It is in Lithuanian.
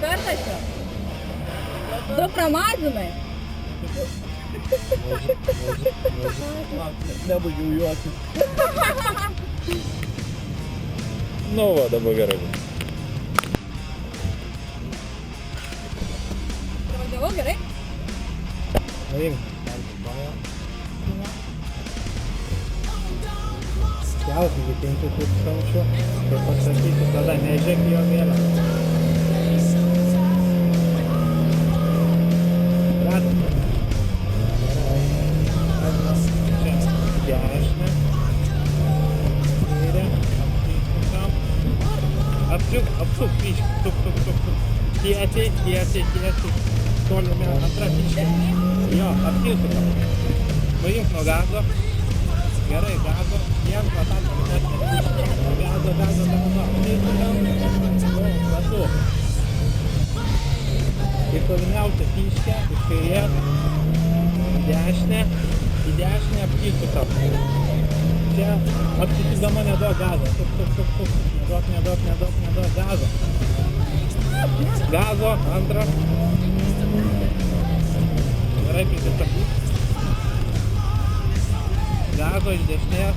kartą čia. Du pramazimai. Nebaigiau juoktis. Nu va, dabar gerai. Pravažiavau gerai? Paimk. Pjauti iki 5000, tai pasakyti, tada nežiūrėk jo vėliavą. Apsuk, biškį, tuk. Tiesiai. Tolime, antra biškį. Jo, apsisukam. Paimk nuo gazo. Gerai, gazo. Jiem patatą, net nebiškį. Gazo. Plasu. Ir tolimiausia biškė, iš kairės. Į dešinę apsisukam. Čia apsisukdama neduok gazo. Tuk. Neduok gazo. Gazo, antrą. Gerai, prisistabdyk. Gazo iš dešinės.